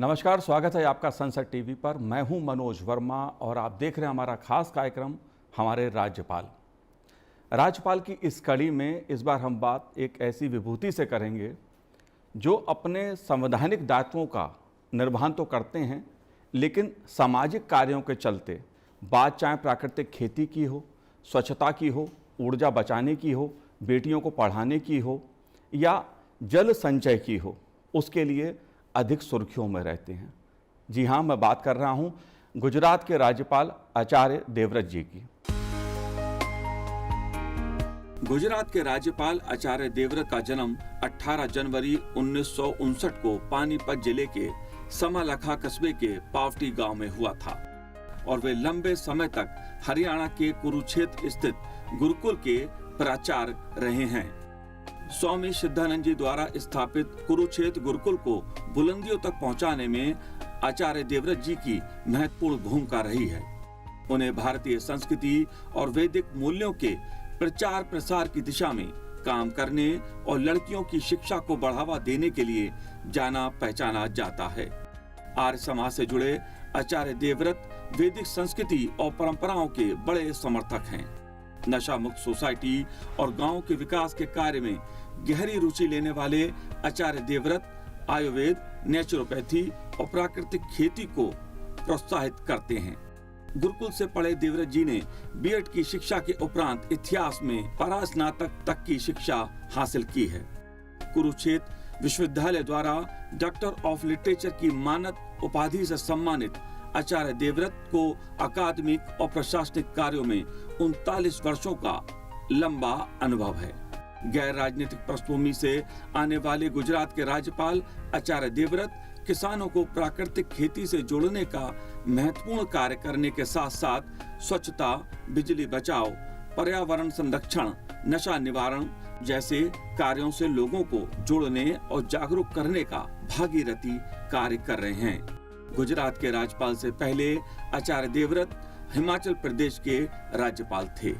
नमस्कार, स्वागत है आपका संसद टीवी पर। मैं हूं मनोज वर्मा और आप देख रहे हैं हमारा खास कार्यक्रम हमारे राज्यपाल। राज्यपाल की इस कड़ी में इस बार हम बात एक ऐसी विभूति से करेंगे जो अपने संवैधानिक दायित्वों का निर्वहन तो करते हैं, लेकिन सामाजिक कार्यों के चलते बात चाहे प्राकृतिक खेती की हो, स्वच्छता की हो, ऊर्जा बचाने की हो, बेटियों को पढ़ाने की हो या जल संचय की हो, उसके लिए अधिक सुर्खियों में रहते हैं। जी हाँ, मैं बात कर रहा हूं गुजरात के राज्यपाल आचार्य देवव्रत जी की। गुजरात के राज्यपाल आचार्य देवव्रत का जन्म 18 जनवरी 1959 को पानीपत जिले के समालखा कस्बे के पावटी गांव में हुआ था और वे लंबे समय तक हरियाणा के कुरुक्षेत्र स्थित गुरुकुल के प्राचार्य रहे हैं। स्वामी सिद्धानंद जी द्वारा स्थापित कुरुक्षेत्र गुरुकुल को बुलंदियों तक पहुंचाने में आचार्य देवव्रत जी की महत्वपूर्ण भूमिका रही है। उन्हें भारतीय संस्कृति और वैदिक मूल्यों के प्रचार प्रसार की दिशा में काम करने और लड़कियों की शिक्षा को बढ़ावा देने के लिए जाना पहचाना जाता है। आर्य समाज से जुड़े आचार्य देवव्रत वैदिक संस्कृति और परंपराओं के बड़े समर्थक हैं। नशा मुक्त सोसाइटी और गांव के विकास के कार्य में गहरी रुचि लेने वाले आचार्य देवव्रत आयुर्वेद, नेचुरोपैथी और प्राकृतिक खेती को प्रोत्साहित करते हैं। गुरुकुल से पढ़े देवव्रत जी ने बीएड की शिक्षा के उपरांत इतिहास में परास्नातक तक की शिक्षा हासिल की है। कुरुक्षेत्र विश्वविद्यालय द्वारा डॉक्टर ऑफ लिटरेचर की मानद उपाधि से सम्मानित आचार्य देवव्रत को अकादमिक और प्रशासनिक कार्यों में 39 वर्षों का लंबा अनुभव है। गैर राजनीतिक पृष्ठभूमि से आने वाले गुजरात के राज्यपाल आचार्य देवव्रत किसानों को प्राकृतिक खेती से जोड़ने का महत्वपूर्ण कार्य करने के साथ साथ स्वच्छता, बिजली बचाओ, पर्यावरण संरक्षण, नशा निवारण जैसे कार्यों से लोगों को जोड़ने और जागरूक करने का भागीरथी कार्य कर रहे हैं। गुजरात के राज्यपाल से पहले आचार्य देवव्रत हिमाचल प्रदेश के राज्यपाल थे।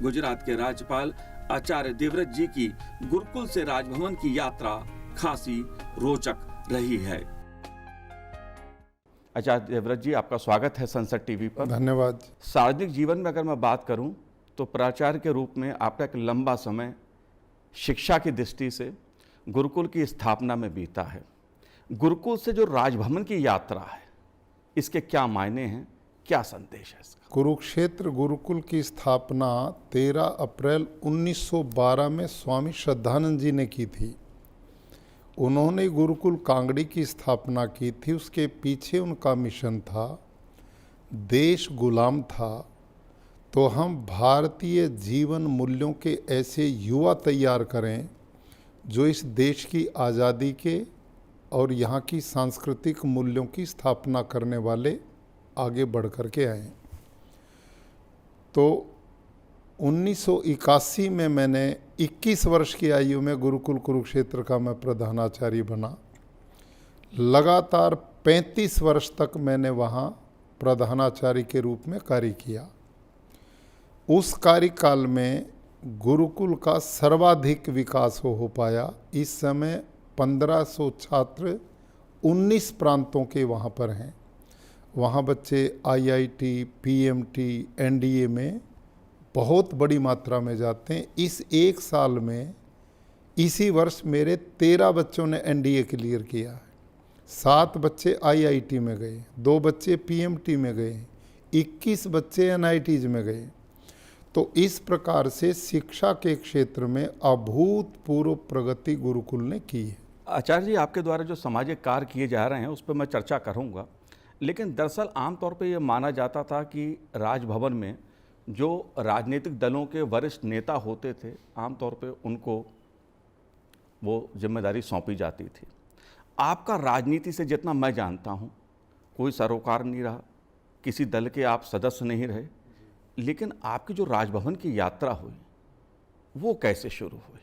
गुजरात के राज्यपाल आचार्य देवव्रत जी की गुरुकुल से राजभवन की यात्रा खासी रोचक रही है। आचार्य देवव्रत जी, आपका स्वागत है संसद टीवी पर। धन्यवाद। सार्वजनिक जीवन में अगर मैं बात करूं तो प्राचार्य के रूप में आपका एक लंबा समय शिक्षा की दृष्टि से गुरुकुल की स्थापना में बीता है। गुरुकुल से जो राजभवन की यात्रा है, इसके क्या मायने हैं, क्या संदेश है इसका? कुरुक्षेत्र गुरुकुल की स्थापना 13 अप्रैल 1912 में स्वामी श्रद्धानंद जी ने की थी। उन्होंने गुरुकुल कांगड़ी की स्थापना की थी। उसके पीछे उनका मिशन था, देश गुलाम था तो हम भारतीय जीवन मूल्यों के ऐसे युवा तैयार करें जो इस देश की आज़ादी के और यहाँ की सांस्कृतिक मूल्यों की स्थापना करने वाले आगे बढ़ कर के आए। तो 1981 में मैंने 21 वर्ष की आयु में गुरुकुल कुरुक्षेत्र का मैं प्रधानाचार्य बना। लगातार 35 वर्ष तक मैंने वहाँ प्रधानाचार्य के रूप में कार्य किया। उस कार्यकाल में गुरुकुल का सर्वाधिक विकास हो पाया। इस समय 1500 छात्र 19 प्रांतों के वहाँ पर हैं। वहाँ बच्चे आईआईटी, पीएमटी, एनडीए में बहुत बड़ी मात्रा में जाते हैं। इस एक साल में इसी वर्ष मेरे 13 बच्चों ने एनडीए क्लियर किया है। 7 बच्चे आईआईटी में गए, 2 बच्चे पीएमटी में गए, 21 बच्चे एनआईटीज में गए। तो इस प्रकार से शिक्षा के क्षेत्र में अभूतपूर्व प्रगति गुरुकुल ने की है। आचार्य जी, आपके द्वारा जो सामाजिक कार्य किए जा रहे हैं उस पर मैं चर्चा करूंगा, लेकिन दरअसल आमतौर पे ये माना जाता था कि राजभवन में जो राजनीतिक दलों के वरिष्ठ नेता होते थे, आमतौर पे उनको वो जिम्मेदारी सौंपी जाती थी। आपका राजनीति से जितना मैं जानता हूँ कोई सरोकार नहीं रहा, किसी दल के आप सदस्य नहीं रहे, लेकिन आपकी जो राजभवन की यात्रा हुई वो कैसे शुरू हुई?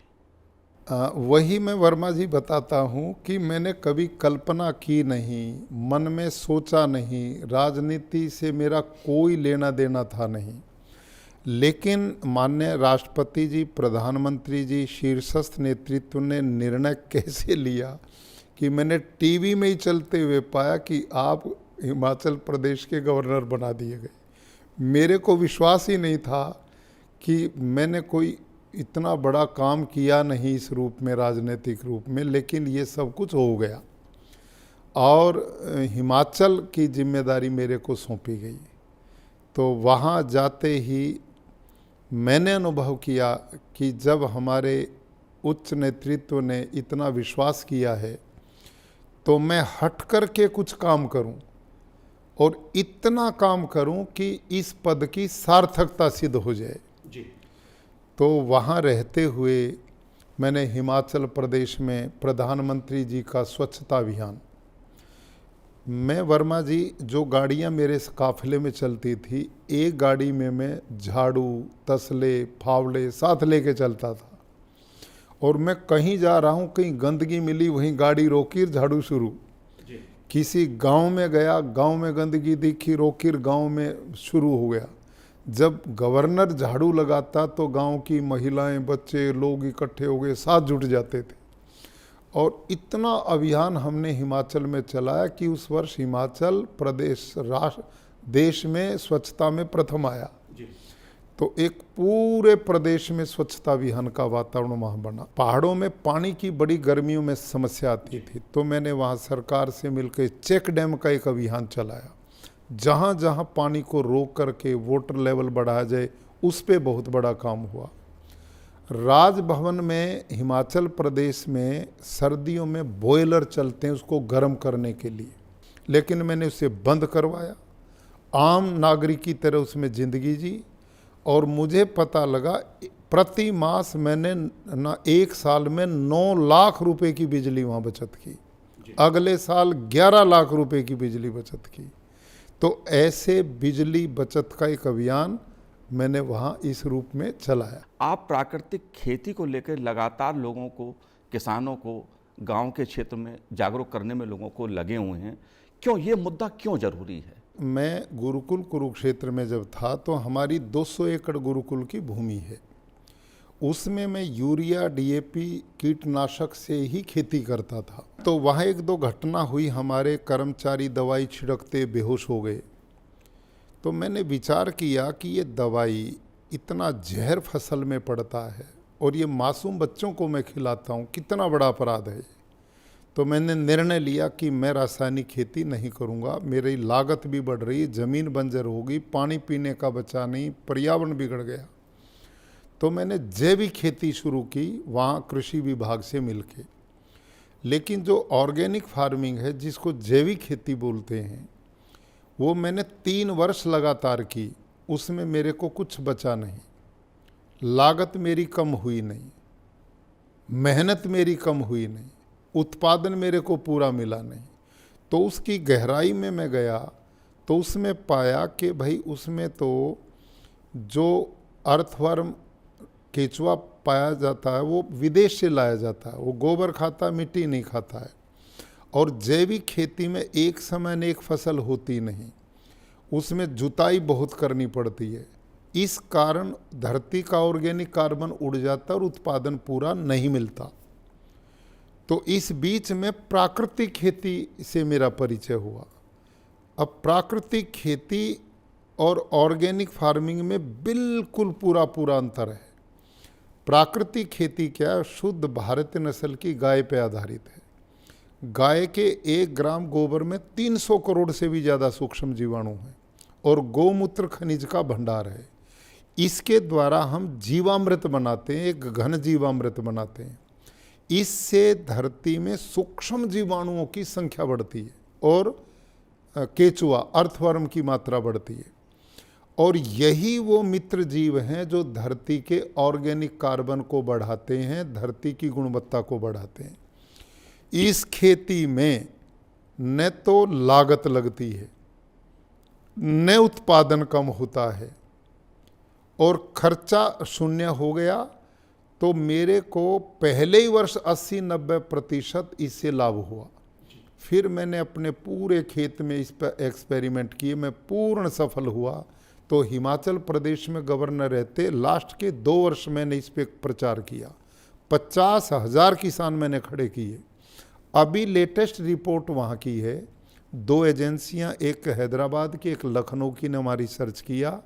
वही मैं वर्मा जी बताता हूँ कि मैंने कभी कल्पना की नहीं, मन में सोचा नहीं, राजनीति से मेरा कोई लेना देना था नहीं। लेकिन माननीय राष्ट्रपति जी, प्रधानमंत्री जी, शीर्षस्थ नेतृत्व ने निर्णय कैसे लिया कि मैंने टीवी में ही चलते हुए पाया कि आप हिमाचल प्रदेश के गवर्नर बना दिए गए। मेरे को विश्वास ही नहीं था कि मैंने कोई इतना बड़ा काम किया नहीं इस रूप में, राजनीतिक रूप में, लेकिन ये सब कुछ हो गया और हिमाचल की जिम्मेदारी मेरे को सौंपी गई। तो वहाँ जाते ही मैंने अनुभव किया कि जब हमारे उच्च नेतृत्व ने इतना विश्वास किया है तो मैं हट कर के कुछ काम करूं और इतना काम करूं कि इस पद की सार्थकता सिद्ध हो जाए जी। तो वहाँ रहते हुए मैंने हिमाचल प्रदेश में प्रधानमंत्री जी का स्वच्छता अभियान, मैं वर्मा जी जो गाड़ियाँ मेरे काफिले में चलती थी, एक गाड़ी में मैं झाड़ू, तसले, फावड़े साथ लेके चलता था और मैं कहीं जा रहा हूँ, कहीं गंदगी मिली वहीं गाड़ी रोकी, झाड़ू शुरू। किसी गांव में गया, गांव में गंदगी दिखी, रोकी, गांव में शुरू हो गया। जब गवर्नर झाड़ू लगाता तो गांव की महिलाएं, बच्चे, लोग इकट्ठे हो गए, साथ जुट जाते थे और इतना अभियान हमने हिमाचल में चलाया कि उस वर्ष हिमाचल प्रदेश देश में स्वच्छता में प्रथम आया जी। तो एक पूरे प्रदेश में स्वच्छता अभियान का वातावरण वहाँ बना। पहाड़ों में पानी की बड़ी गर्मियों में समस्या आती थी, तो मैंने वहाँ सरकार से मिलकर चेक डैम का एक अभियान चलाया, जहाँ जहाँ पानी को रोक करके वाटर लेवल बढ़ाया जाए, उस पे बहुत बड़ा काम हुआ। राजभवन में हिमाचल प्रदेश में सर्दियों में बॉयलर चलते हैं उसको गर्म करने के लिए, लेकिन मैंने उसे बंद करवाया, आम नागरिक की तरह उसमें ज़िंदगी जी और मुझे पता लगा प्रति मास मैंने ना एक साल में 9 लाख रुपए की बिजली वहाँ बचत की, अगले साल 11 लाख रुपए की बिजली बचत की। तो ऐसे बिजली बचत का एक अभियान मैंने वहाँ इस रूप में चलाया। आप प्राकृतिक खेती को लेकर लगातार लोगों को, किसानों को गांव के क्षेत्र में जागरूक करने में लोगों को लगे हुए हैं, क्यों ये मुद्दा क्यों जरूरी है? मैं गुरुकुल कुरुक्षेत्र में जब था तो हमारी 200 एकड़ गुरुकुल की भूमि है, उसमें मैं यूरिया, डीएपी, कीटनाशक से ही खेती करता था। तो वहाँ एक दो घटना हुई, हमारे कर्मचारी दवाई छिड़कते बेहोश हो गए। तो मैंने विचार किया कि ये दवाई इतना जहर फसल में पड़ता है और ये मासूम बच्चों को मैं खिलाता हूँ, कितना बड़ा अपराध है। तो मैंने निर्णय लिया कि मैं रासायनिक खेती नहीं करूँगा, मेरी लागत भी बढ़ रही, ज़मीन बंजर होगी, पानी पीने का बचा नहीं, पर्यावरण बिगड़ गया। तो मैंने जैविक खेती शुरू की वहाँ कृषि विभाग से मिलके। लेकिन जो ऑर्गेनिक फार्मिंग है, जिसको जैविक खेती बोलते हैं, वो मैंने 3 वर्ष लगातार की, उसमें मेरे को कुछ बचा नहीं, लागत मेरी कम हुई नहीं, मेहनत मेरी कम हुई नहीं, उत्पादन मेरे को पूरा मिला नहीं। तो उसकी गहराई में मैं गया तो उसमें पाया कि भाई उसमें तो जो अर्थवर्म, केचुआ पाया जाता है वो विदेश से लाया जाता है, वो गोबर खाता, मिट्टी नहीं खाता है। और जैविक खेती में एक समय में एक फसल होती नहीं, उसमें जुताई बहुत करनी पड़ती है। इस कारण धरती का ऑर्गेनिक कार्बन उड़ जाता और उत्पादन पूरा नहीं मिलता। तो इस बीच में प्राकृतिक खेती से मेरा परिचय हुआ। अब प्राकृतिक खेती और ऑर्गेनिक फार्मिंग में बिल्कुल पूरा अंतर है। प्राकृतिक खेती क्या है? शुद्ध भारतीय नस्ल की गाय पे आधारित है। गाय के 1 ग्राम गोबर में 300 करोड़ से भी ज़्यादा सूक्ष्म जीवाणु हैं और गौमूत्र खनिज का भंडार है। इसके द्वारा हम जीवामृत बनाते हैं, एक घन जीवामृत बनाते हैं। इससे धरती में सूक्ष्म जीवाणुओं की संख्या बढ़ती है और केचुआ, अर्थवर्म की मात्रा बढ़ती है। और यही वो मित्र जीव हैं जो धरती के ऑर्गेनिक कार्बन को बढ़ाते हैं, धरती की गुणवत्ता को बढ़ाते हैं। इस खेती में न तो लागत लगती है, न उत्पादन कम होता है और खर्चा शून्य हो गया। तो मेरे को पहले ही वर्ष 80-90% इससे लाभ हुआ। फिर मैंने अपने पूरे खेत में इस पर एक्सपेरिमेंट किए, मैं पूर्ण सफल हुआ। तो हिमाचल प्रदेश में गवर्नर रहते लास्ट के 2 वर्ष मैंने इस पर प्रचार किया, 50,000 किसान मैंने खड़े किए। अभी लेटेस्ट रिपोर्ट वहाँ की है, 2 एजेंसियाँ, एक हैदराबाद की एक लखनऊ की ने हमारी रिसर्च किया।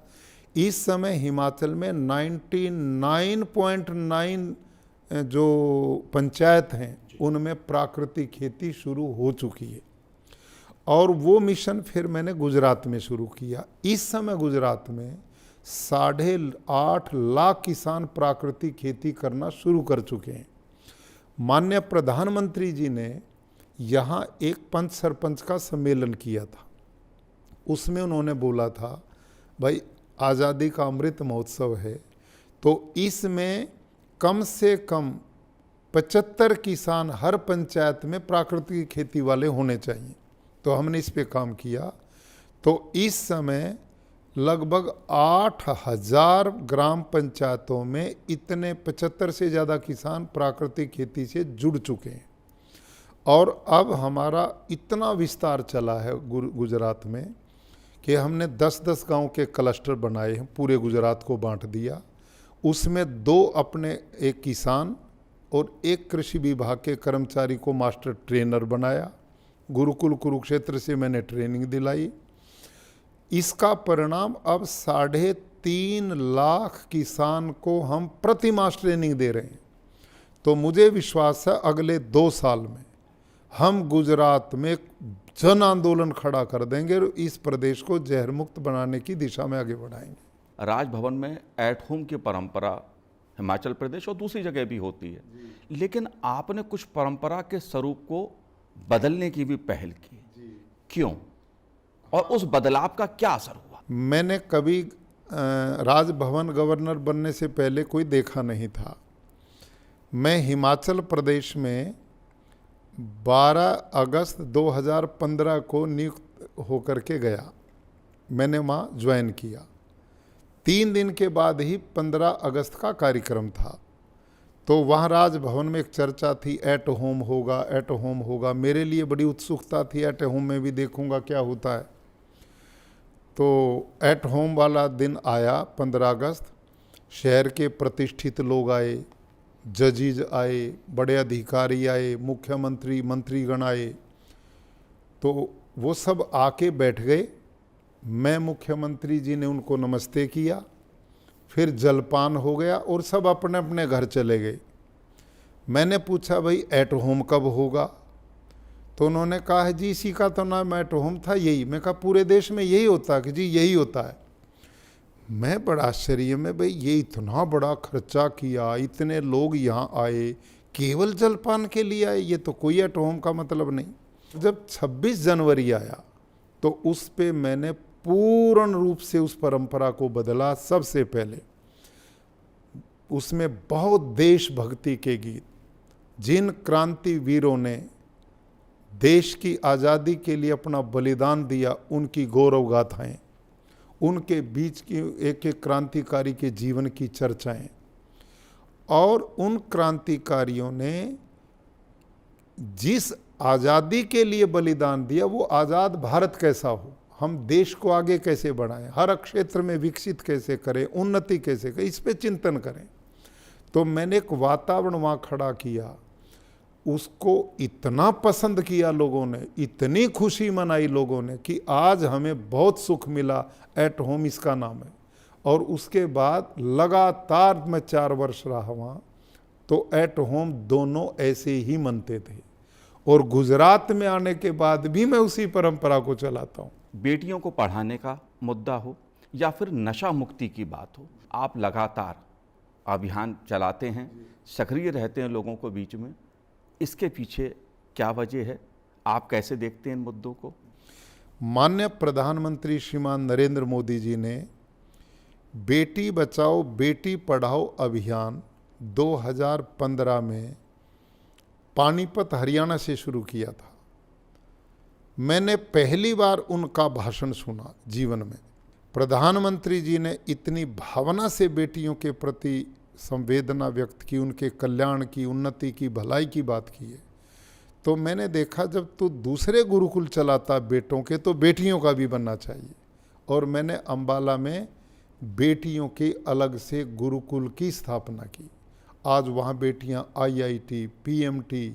इस समय हिमाचल में 99.9 जो पंचायत हैं उनमें प्राकृतिक खेती शुरू हो चुकी है। और वो मिशन फिर मैंने गुजरात में शुरू किया। इस समय गुजरात में 8.5 लाख किसान प्राकृतिक खेती करना शुरू कर चुके हैं। माननीय प्रधानमंत्री जी ने यहाँ एक पंच सरपंच का सम्मेलन किया था। उसमें उन्होंने बोला था, भाई आज़ादी का अमृत महोत्सव है, तो इसमें कम से कम 75 किसान हर पंचायत में प्राकृतिक खेती वाले होने चाहिए। तो हमने इस पे काम किया। तो इस समय लगभग 8,000 ग्राम पंचायतों में इतने 75 से ज़्यादा किसान प्राकृतिक खेती से जुड़ चुके हैं। और अब हमारा इतना विस्तार चला है गुजरात में कि हमने 10-10 गांव के क्लस्टर बनाए हैं, पूरे गुजरात को बांट दिया। उसमें 2 अपने एक किसान और एक कृषि विभाग के कर्मचारी को मास्टर ट्रेनर बनाया। गुरुकुल कुरुक्षेत्र से मैंने ट्रेनिंग दिलाई। इसका परिणाम अब 3.5 लाख किसान को हम प्रति मास ट्रेनिंग दे रहे हैं। तो मुझे विश्वास है अगले 2 साल में हम गुजरात में एक जन आंदोलन खड़ा कर देंगे और इस प्रदेश को जहर मुक्त बनाने की दिशा में आगे बढ़ाएंगे। राजभवन में एट होम की परंपरा हिमाचल प्रदेश और दूसरी जगह भी होती है, लेकिन आपने कुछ परंपरा के स्वरूप को बदलने की भी पहल की, क्यों और उस बदलाव का क्या असर हुआ? मैंने कभी राजभवन गवर्नर बनने से पहले कोई देखा नहीं था। मैं हिमाचल प्रदेश में 12 अगस्त 2015 को नियुक्त होकर के गया। मैंने वहाँ ज्वाइन किया। 3 दिन के बाद ही 15 अगस्त का कार्यक्रम था। तो वहाँ राजभवन में एक चर्चा थी, एट होम होगा, एट होम होगा। मेरे लिए बड़ी उत्सुकता थी, एट होम में भी देखूंगा क्या होता है। तो एट होम वाला दिन आया 15 अगस्त। शहर के प्रतिष्ठित लोग आए, जजेज आए, बड़े अधिकारी आए, मुख्यमंत्री मंत्रीगण आए। तो वो सब आके बैठ गए। मैं मुख्यमंत्री जी ने उनको नमस्ते किया, फिर जलपान हो गया और सब अपने अपने घर चले गए। मैंने पूछा, भाई एट होम कब होगा? तो उन्होंने कहा है जी इसी का तो नाम एट होम था, यही। मैं कहा पूरे देश में यही होता है? कि जी यही होता है। मैं बड़ा आश्चर्य में, भाई ये इतना बड़ा खर्चा किया, इतने लोग यहाँ आए, केवल जलपान के लिए आए, ये तो कोई एट होम का मतलब नहीं। जब 26 जनवरी आया तो उस पे मैंने पूर्ण रूप से उस परंपरा को बदला। सबसे पहले उसमें बहुत देशभक्ति के गीत, जिन क्रांति वीरों ने देश की आज़ादी के लिए अपना बलिदान दिया, उनकी गौरव गाथाएं, उनके बीच की एक एक क्रांतिकारी के जीवन की चर्चाएं, और उन क्रांतिकारियों ने जिस आज़ादी के लिए बलिदान दिया वो आज़ाद भारत कैसा हो, हम देश को आगे कैसे बढ़ाएं, हर क्षेत्र में विकसित कैसे करें, उन्नति कैसे करें, इस पे चिंतन करें। तो मैंने एक वातावरण वहाँ खड़ा किया। उसको इतना पसंद किया लोगों ने, इतनी खुशी मनाई लोगों ने कि आज हमें बहुत सुख मिला। एट होम इसका नाम है। और उसके बाद लगातार मैं 4 वर्ष रहा वहाँ, तो एट होम दोनों ऐसे ही मनते थे। और गुजरात में आने के बाद भी मैं उसी परंपरा को चलाता हूँ। बेटियों को पढ़ाने का मुद्दा हो या फिर नशा मुक्ति की बात हो, आप लगातार अभियान चलाते हैं, सक्रिय रहते हैं लोगों को बीच में। इसके पीछे क्या वजह है? आप कैसे देखते हैं इन मुद्दों को? माननीय प्रधानमंत्री श्रीमान नरेंद्र मोदी जी ने बेटी बचाओ बेटी पढ़ाओ अभियान 2015 में पानीपत हरियाणा से शुरू किया था। मैंने पहली बार उनका भाषण सुना जीवन में। प्रधानमंत्री जी ने इतनी भावना से बेटियों के प्रति संवेदना व्यक्त की, उनके कल्याण की, उन्नति की, भलाई की बात की है। तो मैंने देखा जब तू दूसरे गुरुकुल चलाता बेटों के, तो बेटियों का भी बनना चाहिए। और मैंने अंबाला में बेटियों के अलग से गुरुकुल की स्थापना की। आज वहाँ बेटियाँ IIT, PMT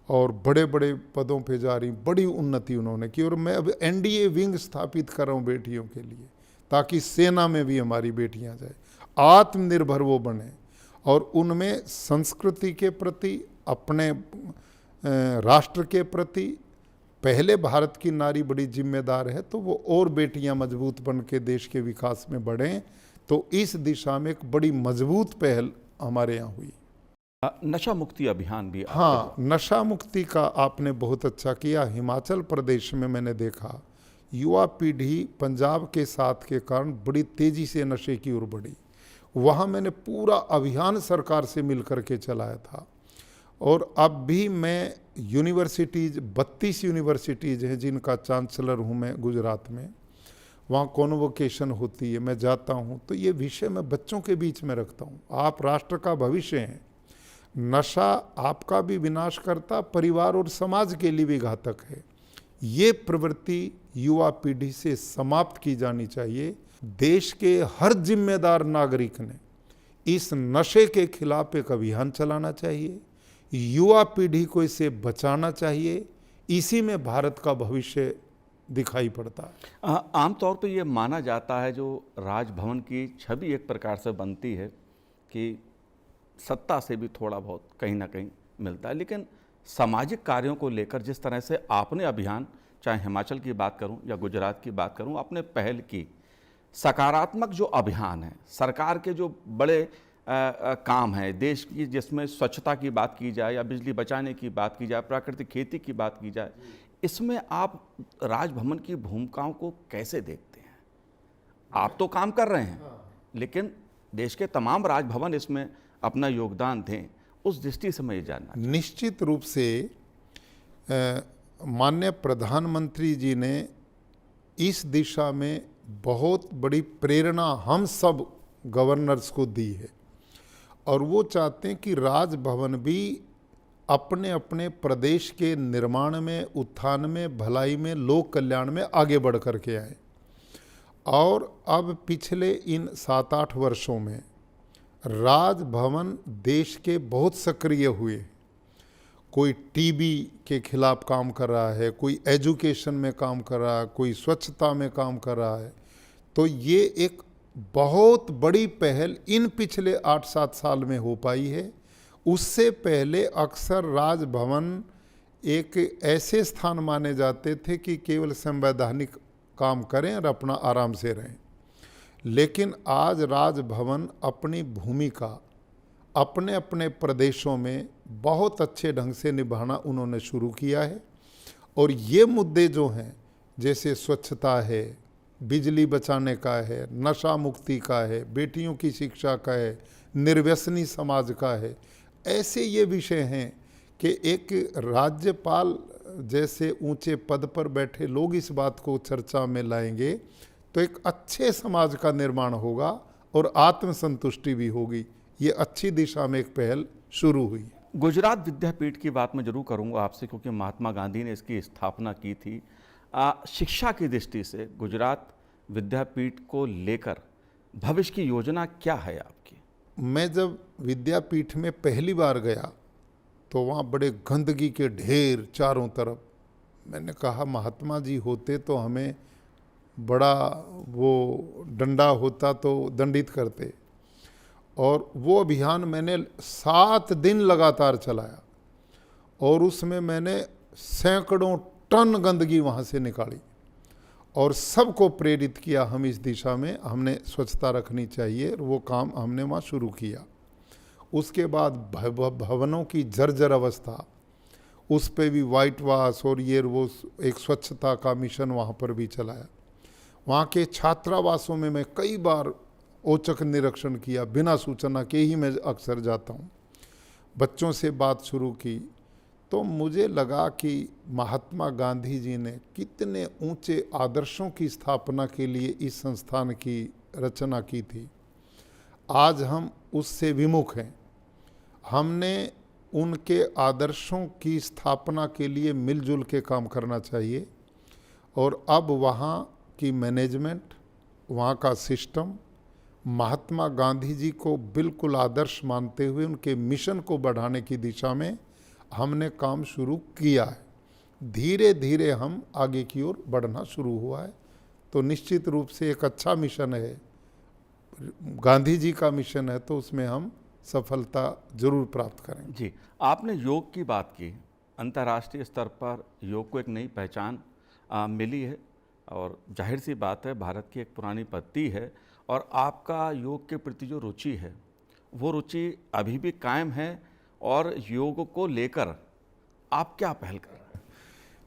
और बड़े बड़े पदों पे जा रही, बड़ी उन्नति उन्होंने की। और मैं अब एनडीए विंग स्थापित कर रहा हूँ बेटियों के लिए, ताकि सेना में भी हमारी बेटियां जाए, आत्मनिर्भर वो बने और उनमें संस्कृति के प्रति, अपने राष्ट्र के प्रति, पहले भारत की नारी बड़ी जिम्मेदार है, तो वो और बेटियां मजबूत बन के देश के विकास में बढ़ें। तो इस दिशा में एक बड़ी मजबूत पहल हमारे यहाँ हुई। नशा मुक्ति अभियान भी हाँ, नशा मुक्ति का आपने बहुत अच्छा किया। हिमाचल प्रदेश में मैंने देखा युवा पीढ़ी पंजाब के साथ के कारण बड़ी तेजी से नशे की ओर बढ़ी। वहाँ मैंने पूरा अभियान सरकार से मिलकर के चलाया था। और अब भी मैं यूनिवर्सिटीज़, 32 यूनिवर्सिटीज़ हैं जिनका चांसलर हूँ मैं गुजरात में, वहाँ कॉन्वोकेशन होती है, मैं जाता हूँ, तो ये विषय मैं बच्चों के बीच में रखता हूँ। आप राष्ट्र का भविष्य हैं, नशा आपका भी विनाश करता, परिवार और समाज के लिए भी घातक है। ये प्रवृत्ति युवा पीढ़ी से समाप्त की जानी चाहिए। देश के हर जिम्मेदार नागरिक ने इस नशे के खिलाफ एक अभियान चलाना चाहिए, युवा पीढ़ी को इसे बचाना चाहिए। इसी में भारत का भविष्य दिखाई पड़ता है। आमतौर पे ये माना जाता है, जो राजभवन की छवि एक प्रकार से बनती है कि सत्ता से भी थोड़ा बहुत कहीं ना कहीं मिलता है, लेकिन सामाजिक कार्यों को लेकर जिस तरह से आपने अभियान, चाहे हिमाचल की बात करूं या गुजरात की बात करूं, आपने पहल की, सकारात्मक जो अभियान है, सरकार के जो बड़े काम है देश की, जिसमें स्वच्छता की बात की जाए या बिजली बचाने की बात की जाए, प्राकृतिक खेती की बात की जाए, इसमें आप राजभवन की भूमिकाओं को कैसे देखते हैं? आप तो काम कर रहे हैं, लेकिन देश के तमाम राजभवन इसमें अपना योगदान दें, उस दृष्टि से मैं ये जानना। निश्चित रूप से माननीय प्रधानमंत्री जी ने इस दिशा में बहुत बड़ी प्रेरणा हम सब गवर्नर्स को दी है, और वो चाहते हैं कि राजभवन भी अपने अपने प्रदेश के निर्माण में, उत्थान में, भलाई में, लोक कल्याण में आगे बढ़ कर के आए। और अब पिछले इन 7-8 वर्षों में राजभवन देश के बहुत सक्रिय हुए। कोई टीबी के खिलाफ काम कर रहा है, कोई एजुकेशन में काम कर रहा है, कोई स्वच्छता में काम कर रहा है। तो ये एक बहुत बड़ी पहल इन पिछले 8-7 साल में हो पाई है। उससे पहले अक्सर राजभवन एक ऐसे स्थान माने जाते थे कि केवल संवैधानिक काम करें और अपना आराम से रहें, लेकिन आज राजभवन अपनी भूमिका अपने अपने प्रदेशों में बहुत अच्छे ढंग से निभाना उन्होंने शुरू किया है। और ये मुद्दे जो हैं, जैसे स्वच्छता है, बिजली बचाने का है, नशा मुक्ति का है, बेटियों की शिक्षा का है, निर्व्यसनी समाज का है, ऐसे ये विषय हैं कि एक राज्यपाल जैसे ऊंचे पद पर बैठे लोग इस बात को चर्चा में लाएंगे तो एक अच्छे समाज का निर्माण होगा और आत्मसंतुष्टि भी होगी। ये अच्छी दिशा में एक पहल शुरू हुई। गुजरात विद्यापीठ की बात मैं जरूर करूंगा आपसे, क्योंकि महात्मा गांधी ने इसकी स्थापना की थी। शिक्षा की दृष्टि से गुजरात विद्यापीठ को लेकर भविष्य की योजना क्या है आपकी? मैं जब विद्यापीठ में पहली बार गया तो वहाँ बड़े गंदगी के ढेर चारों तरफ। मैंने कहा महात्मा जी होते तो हमें बड़ा वो डंडा होता तो दंडित करते। और वो अभियान मैंने 7 दिन लगातार चलाया और उसमें मैंने सैकड़ों टन गंदगी वहाँ से निकाली और सबको प्रेरित किया हम इस दिशा में हमने स्वच्छता रखनी चाहिए। वो काम हमने वहाँ शुरू किया। उसके बाद भवनों की जर्जर अवस्था, उस पे भी वाइट वाश और ये वो एक स्वच्छता का मिशन वहाँ पर भी चलाया। वहाँ के छात्रावासों में मैं कई बार औचक निरीक्षण किया, बिना सूचना के ही मैं अक्सर जाता हूँ। बच्चों से बात शुरू की तो मुझे लगा कि महात्मा गांधी जी ने कितने ऊंचे आदर्शों की स्थापना के लिए इस संस्थान की रचना की थी। आज हम उससे विमुख हैं। हमने उनके आदर्शों की स्थापना के लिए मिलजुल के काम करना चाहिए। और अब वहाँ की मैनेजमेंट, वहाँ का सिस्टम महात्मा गांधी जी को बिल्कुल आदर्श मानते हुए उनके मिशन को बढ़ाने की दिशा में हमने काम शुरू किया है। धीरे धीरे हम आगे की ओर बढ़ना शुरू हुआ है। तो निश्चित रूप से एक अच्छा मिशन है, गांधी जी का मिशन है, तो उसमें हम सफलता जरूर प्राप्त करेंगे। जी, आपने योग की बात की। अंतर्राष्ट्रीय स्तर पर योग को एक नई पहचान मिली है और जाहिर सी बात है, भारत की एक पुरानी पद्धति है और आपका योग के प्रति जो रुचि है वो रुचि अभी भी कायम है। और योग को लेकर आप क्या पहल कर रहे हैं?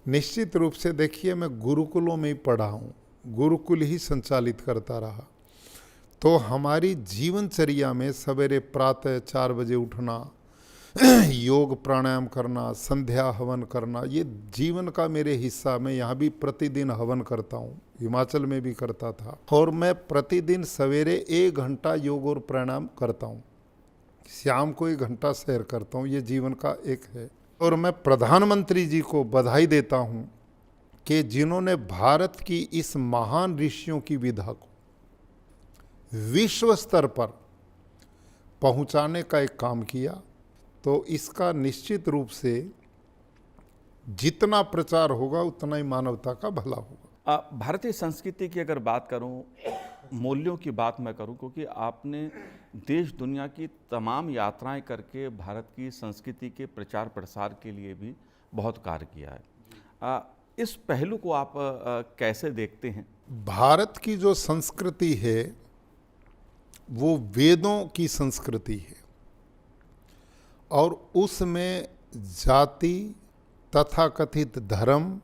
निश्चित रूप से देखिए, मैं गुरुकुलों में ही पढ़ा हूँ, गुरुकुल ही संचालित करता रहा। तो हमारी जीवनचर्या में सवेरे प्रातः 4 बजे उठना, योग प्राणायाम करना, संध्या हवन करना, ये जीवन का मेरे हिस्सा। मैं यहाँ भी प्रतिदिन हवन करता हूँ, हिमाचल में भी करता था। और मैं प्रतिदिन सवेरे 1 घंटा योग और प्राणायाम करता हूँ, शाम को 1 घंटा सैर करता हूँ। ये जीवन का एक है। और मैं प्रधानमंत्री जी को बधाई देता हूँ कि जिन्होंने भारत की इस महान ऋषियों की विधा को विश्व स्तर पर पहुंचाने का एक काम किया। तो इसका निश्चित रूप से जितना प्रचार होगा उतना ही मानवता का भला होगा। भारतीय संस्कृति की अगर बात करूं, मूल्यों की बात मैं करूं, क्योंकि आपने देश दुनिया की तमाम यात्राएं करके भारत की संस्कृति के प्रचार प्रसार के लिए भी बहुत कार्य किया है। इस पहलू को आप कैसे देखते हैं? भारत की जो संस्कृति है वो वेदों की संस्कृति है और उसमें जाति, तथाकथित धर्म,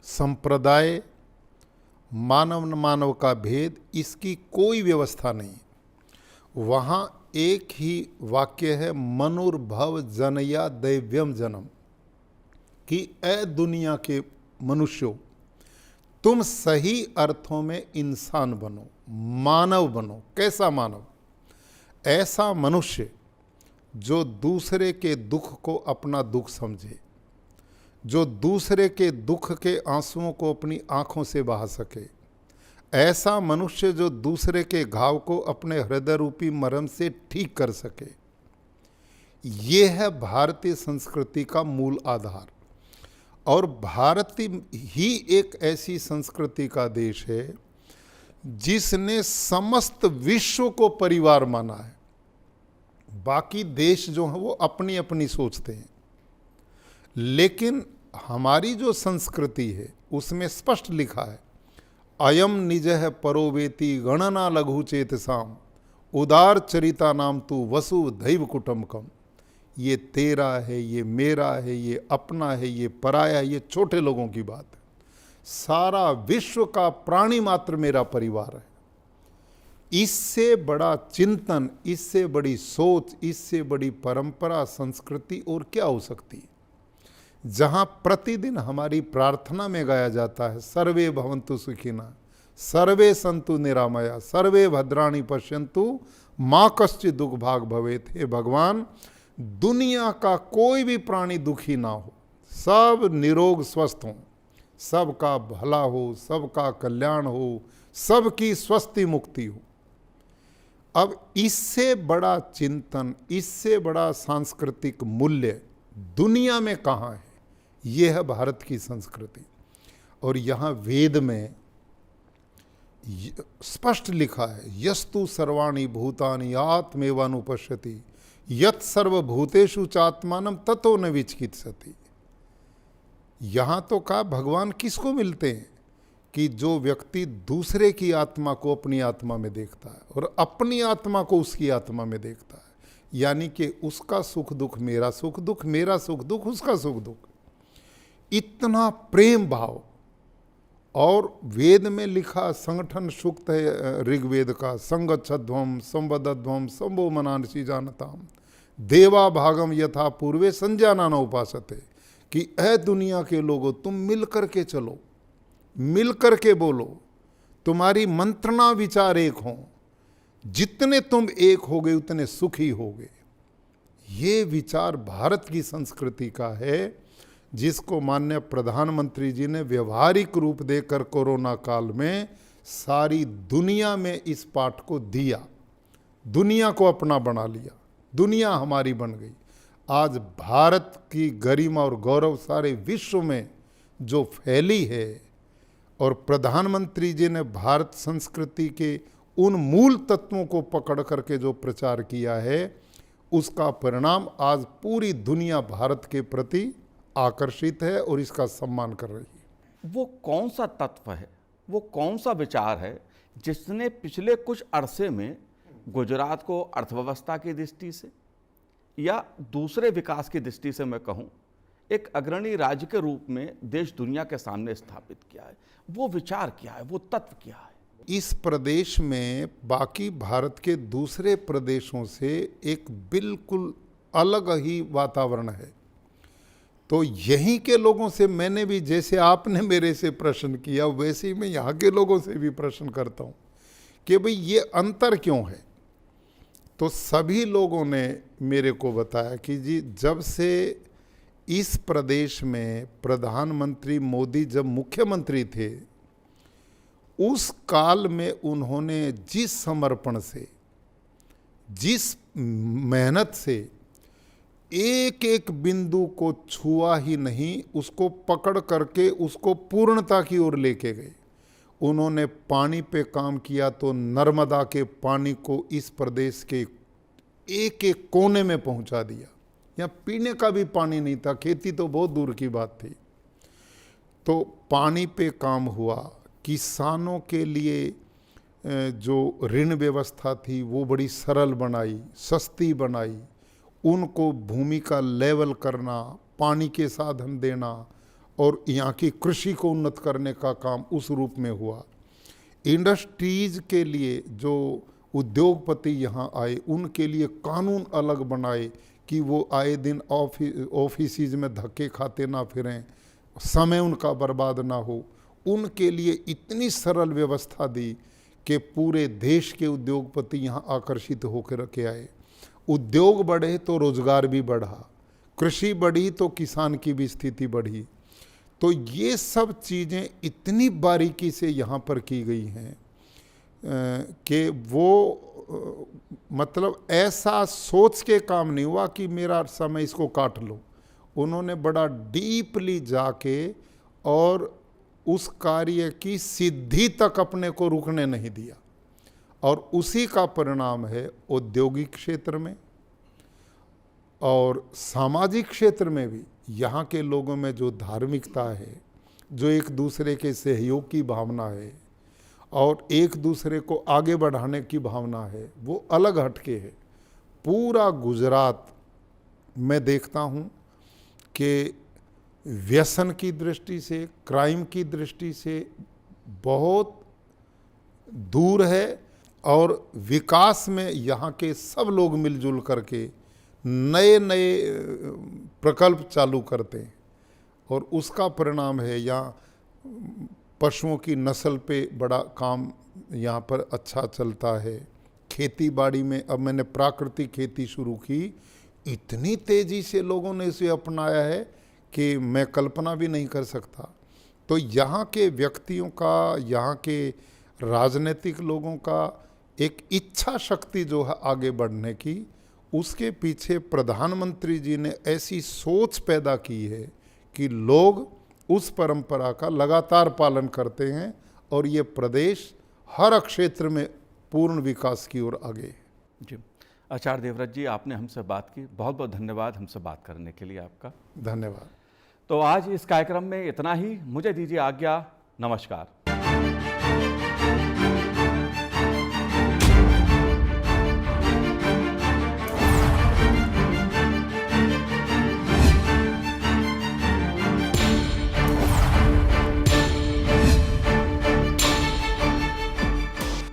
संप्रदाय, मानव न मानव का भेद, इसकी कोई व्यवस्था नहीं। वहाँ एक ही वाक्य है, मनुर्भव जनया दैव्यम जन्म, कि ए दुनिया के मनुष्यों, तुम सही अर्थों में इंसान बनो, मानव बनो। कैसा मानव? ऐसा मनुष्य जो दूसरे के दुख को अपना दुख समझे, जो दूसरे के दुख के आंसुओं को अपनी आंखों से बहा सके, ऐसा मनुष्य जो दूसरे के घाव को अपने हृदय रूपी मरहम से ठीक कर सके। ये है भारतीय संस्कृति का मूल आधार। और भारत ही एक ऐसी संस्कृति का देश है जिसने समस्त विश्व को परिवार माना है। बाकी देश जो हैं वो अपनी अपनी सोचते हैं, लेकिन हमारी जो संस्कृति है उसमें स्पष्ट लिखा है, अयम निजः परोवेति गणना लघु चेतसाम उदार चरिता नाम तु वसुधैव कुटुम्बकम। ये तेरा है, ये मेरा है, ये अपना है, ये पराया है, ये छोटे लोगों की बात है। सारा विश्व का प्राणी मात्र मेरा परिवार है। इससे बड़ा चिंतन, इससे बड़ी सोच, इससे बड़ी परंपरा, संस्कृति और क्या हो सकती है? जहाँ प्रतिदिन हमारी प्रार्थना में गाया जाता है, सर्वे भवन्तु सुखिनः, सर्वे सन्तु निरामया, सर्वे भद्राणि पश्यन्तु माँ कश्चित् दुख भाग भवेत्। हे भगवान, दुनिया का कोई भी प्राणी दुखी ना हो, सब निरोग स्वस्थ हों, सबका भला हो, सबका कल्याण हो, सबकी स्वस्थि मुक्ति हो। अब इससे बड़ा चिंतन, इससे बड़ा सांस्कृतिक मूल्य दुनिया में कहाँ है? ये है भारत की संस्कृति। और यहाँ वेद में स्पष्ट लिखा है, यस्तु सर्वाणि भूतानि आत्मेवानुपश्यति यत् सर्वभूतेषु चात्मानं ततो न विचिकित्सति। यहाँ तो कहा भगवान किसको मिलते हैं कि जो व्यक्ति दूसरे की आत्मा को अपनी आत्मा में देखता है और अपनी आत्मा को उसकी आत्मा में देखता है। यानी कि उसका सुख दुख मेरा सुख दुख, मेरा सुख दुख उसका सुख दुख, इतना प्रेम भाव। और वेद में लिखा संगठन सूक्त है ऋग्वेद का, संगच्छध्वम संवदध्वम संभो मनांसि जानताम देवा भागम यथा पूर्वे संजाना न उपासते, कि ऐ दुनिया के लोगों, तुम मिल करके चलो, मिल करके बोलो, तुम्हारी मंत्रणा विचार एक हों, जितने तुम एक होगे उतने सुखी होगे। ये विचार भारत की संस्कृति का है, जिसको माननीय प्रधानमंत्री जी ने व्यवहारिक रूप देकर कोरोना काल में सारी दुनिया में इस पाठ को दिया, दुनिया को अपना बना लिया, दुनिया हमारी बन गई। आज भारत की गरिमा और गौरव सारे विश्व में जो फैली है और प्रधानमंत्री जी ने भारत संस्कृति के उन मूल तत्वों को पकड़ करके जो प्रचार किया है, उसका परिणाम आज पूरी दुनिया भारत के प्रति आकर्षित है और इसका सम्मान कर रही है। वो कौन सा तत्व है, वो कौन सा विचार है जिसने पिछले कुछ अरसे में गुजरात को अर्थव्यवस्था की दृष्टि से या दूसरे विकास की दृष्टि से मैं कहूँ एक अग्रणी राज्य के रूप में देश दुनिया के सामने स्थापित किया है? वो विचार क्या है, वो तत्व क्या है? इस प्रदेश में बाकी भारत के दूसरे प्रदेशों से एक बिल्कुल अलग ही वातावरण है। तो यहीं के लोगों से मैंने भी, जैसे आपने मेरे से प्रश्न किया, वैसे ही मैं यहाँ के लोगों से भी प्रश्न करता हूँ कि भाई ये अंतर क्यों है। तो सभी लोगों ने मेरे को बताया कि जी, जब से इस प्रदेश में प्रधानमंत्री मोदी जब मुख्यमंत्री थे, उस काल में उन्होंने जिस समर्पण से, जिस मेहनत से एक एक बिंदु को छुआ ही नहीं, उसको पकड़ करके उसको पूर्णता की ओर लेके गए। उन्होंने पानी पे काम किया तो नर्मदा के पानी को इस प्रदेश के एक एक कोने में पहुंचा दिया। यहाँ पीने का भी पानी नहीं था, खेती तो बहुत दूर की बात थी। तो पानी पे काम हुआ, किसानों के लिए जो ऋण व्यवस्था थी वो बड़ी सरल बनाई, सस्ती बनाई, उनको भूमि का लेवल करना, पानी के साधन देना और यहाँ की कृषि को उन्नत करने का काम उस रूप में हुआ। इंडस्ट्रीज के लिए जो उद्योगपति यहाँ आए, उनके लिए कानून अलग बनाए कि वो आए दिन ऑफिस में धक्के खाते ना फिरें, समय उनका बर्बाद ना हो। उनके लिए इतनी सरल व्यवस्था दी कि पूरे देश के उद्योगपति यहाँ आकर्षित होकर के आए। उद्योग बढ़े तो रोजगार भी बढ़ा, कृषि बढ़ी तो किसान की भी स्थिति बढ़ी। तो ये सब चीज़ें इतनी बारीकी से यहाँ पर की गई हैं कि वो मतलब ऐसा सोच के काम नहीं हुआ कि मेरा समय इसको काट लो। उन्होंने बड़ा डीपली जाके और उस कार्य की सिद्धि तक अपने को रुकने नहीं दिया। और उसी का परिणाम है औद्योगिक क्षेत्र में और सामाजिक क्षेत्र में भी यहाँ के लोगों में जो धार्मिकता है, जो एक दूसरे के सहयोग की भावना है और एक दूसरे को आगे बढ़ाने की भावना है, वो अलग हटके है। पूरा गुजरात मैं देखता हूँ कि व्यसन की दृष्टि से, क्राइम की दृष्टि से बहुत दूर है और विकास में यहाँ के सब लोग मिलजुल करके नए नए प्रकल्प चालू करते हैं और उसका परिणाम है यहाँ पशुओं की नस्ल पे बड़ा काम यहाँ पर अच्छा चलता है। खेती बाड़ी में अब मैंने प्राकृतिक खेती शुरू की, इतनी तेज़ी से लोगों ने इसे अपनाया है कि मैं कल्पना भी नहीं कर सकता। तो यहाँ के व्यक्तियों का, यहाँ के राजनीतिक लोगों का एक इच्छा शक्ति जो है आगे बढ़ने की, उसके पीछे प्रधानमंत्री जी ने ऐसी सोच पैदा की है कि लोग उस परंपरा का लगातार पालन करते हैं और ये प्रदेश हर क्षेत्र में पूर्ण विकास की ओर आगे है। जी, आचार्य देवव्रत जी, आपने हमसे बात की, बहुत बहुत धन्यवाद हमसे बात करने के लिए आपका। धन्यवाद। तो आज इस कार्यक्रम में इतना ही, मुझे दीजिए आज्ञा, नमस्कार।